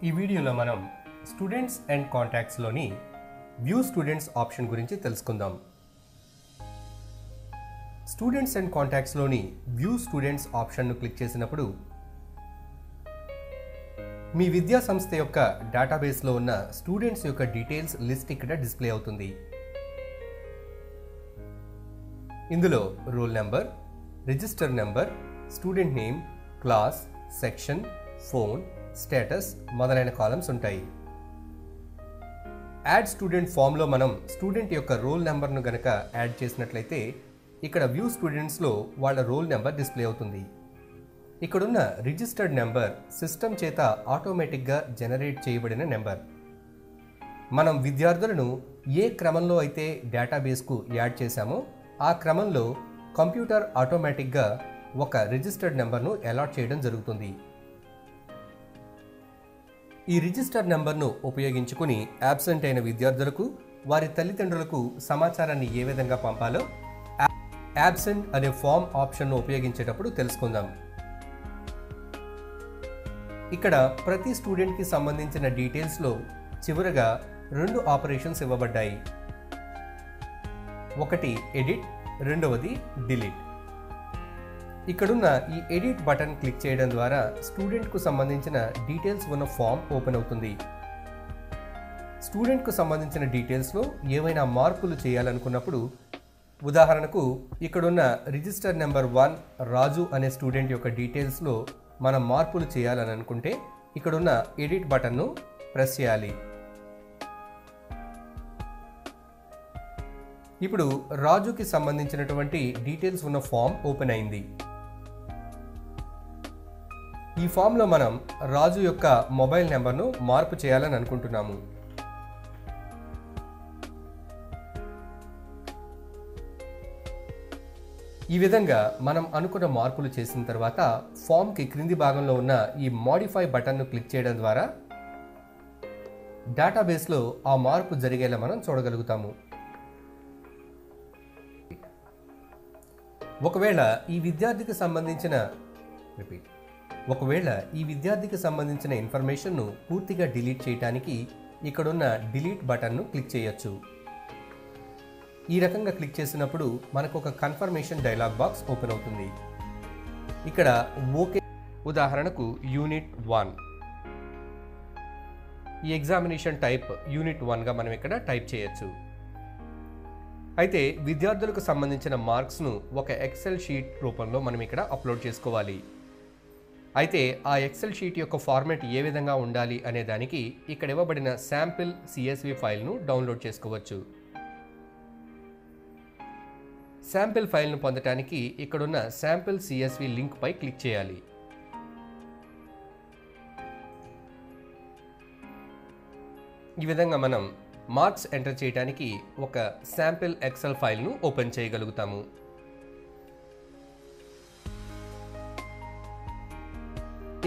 ఈ వీడియోలో మనం స్టూడెంట్స్ అండ్ కాంటాక్ట్స్లోని వ్యూ స్టూడెంట్స్ ఆప్షన్ గురించి తెలుసుకుందాం. స్టూడెంట్స్ అండ్ కాంటాక్ట్స్లోని వ్యూ స్టూడెంట్స్ ఆప్షన్ను క్లిక్ చేసినప్పుడు మీ విద్యా సంస్థ యొక్క డేటాబేస్లో ఉన్న స్టూడెంట్స్ యొక్క డీటెయిల్స్ లిస్ట్ ఇక్కడ డిస్ప్లే అవుతుంది. ఇందులో roll number, register number, student name, class, section, phone, status మొదలైన కాలమ్స్ ఉంటాయి. యాడ్ స్టూడెంట్ ఫామ్లో మనం స్టూడెంట్ యొక్క రోల్ నెంబర్ను గనక యాడ్ చేసినట్లయితే ఇక్కడ వ్యూ స్టూడెంట్స్లో వాళ్ళ రోల్ నెంబర్ డిస్ప్లే అవుతుంది. ఇక్కడున్న రిజిస్టర్డ్ నెంబర్ సిస్టమ్ చేత ఆటోమేటిక్గా జనరేట్ చేయబడిన నెంబర్. మనం విద్యార్థులను ఏ క్రమంలో అయితే డేటాబేస్కు యాడ్ చేశామో ఆ క్రమంలో కంప్యూటర్ ఆటోమేటిక్గా ఒక రిజిస్టర్డ్ నెంబర్ను అలాట్ చేయడం జరుగుతుంది. ఈ రిజిస్టర్ నెంబర్ను ఉపయోగించుకుని యాబ్సెంట్ అయిన విద్యార్థులకు వారి తల్లిదండ్రులకు సమాచారాన్ని ఏ విధంగా పంపాలో యాబ్సెంట్ అనే ఫామ్ ఆప్షన్ను ఉపయోగించేటప్పుడు తెలుసుకుందాం. ఇక్కడ ప్రతి స్టూడెంట్కి సంబంధించిన డీటెయిల్స్లో చివరగా 2 ఆపరేషన్స్ ఇవ్వబడ్డాయి. ఒకటి ఎడిట్, రెండవది డిలీట్. ఇక్కడున్న ఈ ఎడిట్ బటన్ క్లిక్ చేయడం ద్వారా స్టూడెంట్కు సంబంధించిన డీటెయిల్స్ ఉన్న ఫామ్ ఓపెన్ అవుతుంది. స్టూడెంట్కు సంబంధించిన డీటెయిల్స్లో ఏవైనా మార్పులు చేయాలనుకున్నప్పుడు, ఉదాహరణకు ఇక్కడున్న రిజిస్టర్ నెంబర్ 1 రాజు అనే స్టూడెంట్ యొక్క డీటెయిల్స్లో మనం మార్పులు చేయాలని అనుకుంటే ఇక్కడున్న ఎడిట్ బటన్ను ప్రెస్ చేయాలి. ఇప్పుడు రాజుకి సంబంధించినటువంటి డీటెయిల్స్ ఉన్న ఫామ్ ఓపెన్ అయింది. ఈ ఫామ్లో మనం రాజు యొక్క మొబైల్ నెంబర్ను మార్పు చేయాలని అనుకుంటున్నాము. ఈ విధంగా మనం అనుకున్న మార్పులు చేసిన తర్వాత ఫామ్కి క్రింది భాగంలో ఉన్న ఈ మోడిఫై బటన్ను క్లిక్ చేయడం ద్వారా డేటాబేస్లో ఆ మార్పు జరిగేలా మనం చూడగలుగుతాము. ఒకవేళ ఈ విద్యార్థికి సంబంధించిన ఇన్ఫర్మేషన్ను పూర్తిగా డిలీట్ చేయడానికి ఇక్కడున్న డిలీట్ బటన్ను క్లిక్ చేయొచ్చు. ఈ రకంగా క్లిక్ చేసినప్పుడు మనకు ఒక కన్ఫర్మేషన్ డైలాగ్ బాక్స్ ఓపెన్ అవుతుంది. ఇక్కడ ఓకే, ఉదాహరణకు యూనిట్ 1, ఈ ఎగ్జామినేషన్ టైప్ యూనిట్ 1గా మనం ఇక్కడ టైప్ చేయొచ్చు. అయితే విద్యార్థులకు సంబంధించిన మార్క్స్ను ఒక ఎక్సెల్ షీట్ రూపంలో మనం ఇక్కడ అప్లోడ్ చేసుకోవాలి. అయితే ఆ ఎక్సెల్ షీట్ యొక్క ఫార్మాట్ ఏ విధంగా ఉండాలి అనే దానికి ఇక్కడ ఇవ్వబడిన శాంపిల్ CSV ఫైల్ను డౌన్లోడ్ చేసుకోవచ్చు. శాంపిల్ ఫైల్ను పొందటానికి ఇక్కడున్న శాంపిల్ CSV లింక్ పై క్లిక్ చేయాలి. ఈ విధంగా మనం మార్క్స్ ఎంటర్ చేయడానికి ఒక శాంపిల్ ఎక్సెల్ ఫైల్ను ఓపెన్ చేయగలుగుతాము.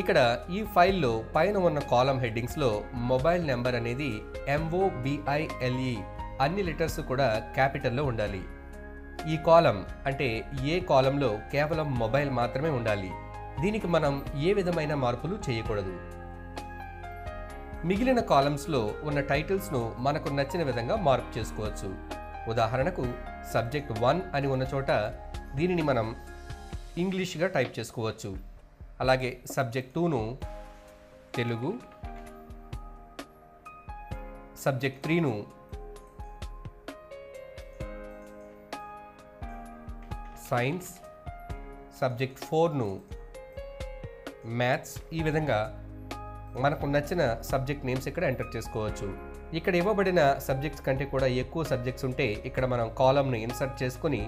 ఇక్కడ ఈ ఫైల్లో పైన ఉన్న కాలం హెడ్డింగ్స్లో మొబైల్ నెంబర్ అనేది MOBILE అన్ని లెటర్స్ కూడా క్యాపిటల్లో ఉండాలి. ఈ కాలం అంటే ఏ కాలంలో కేవలం మొబైల్ మాత్రమే ఉండాలి. దీనికి మనం ఏ విధమైన మార్పులు చేయకూడదు. మిగిలిన కాలమ్స్లో ఉన్న టైటిల్స్ను మనకు నచ్చిన విధంగా మార్పు చేసుకోవచ్చు. ఉదాహరణకు సబ్జెక్ట్ 1 అని ఉన్న చోట దీనిని మనం ఇంగ్లీష్గా టైప్ చేసుకోవచ్చు. అలాగే సబ్జెక్ట్ 2ను తెలుగు, సబ్జెక్ట్ 3ను సైన్స్, సబ్జెక్ట్ 4ను మ్యాథ్స్. ఈ విధంగా మనకు నచ్చిన సబ్జెక్ట్ నేమ్స్ ఇక్కడ ఎంటర్ చేసుకోవచ్చు. ఇక్కడ ఇవ్వబడిన సబ్జెక్ట్స్ కంటే కూడా ఎక్కువ సబ్జెక్ట్స్ ఉంటే ఇక్కడ మనం కాలమ్ను ఇన్సర్ట్ చేసుకొని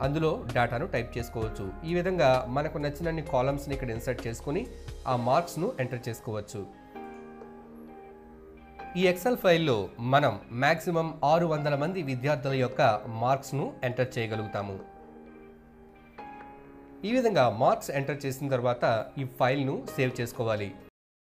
అందులో డేటాను టైప్ చేసుకోవచ్చు. ఈ విధంగా మనకు నచ్చినన్ని కాలమ్స్ని ఇక్కడ ఇన్సర్ట్ చేసుకొని ఆ మార్క్స్ను ఎంటర్ చేసుకోవచ్చు. ఈ ఎక్సెల్ ఫైల్లో మనం మ్యాక్సిమం 600 మంది విద్యార్థుల యొక్క మార్క్స్ను ఎంటర్ చేయగలుగుతాము. ఈ విధంగా మార్క్స్ ఎంటర్ చేసిన తర్వాత ఈ ఫైల్ను సేవ్ చేసుకోవాలి.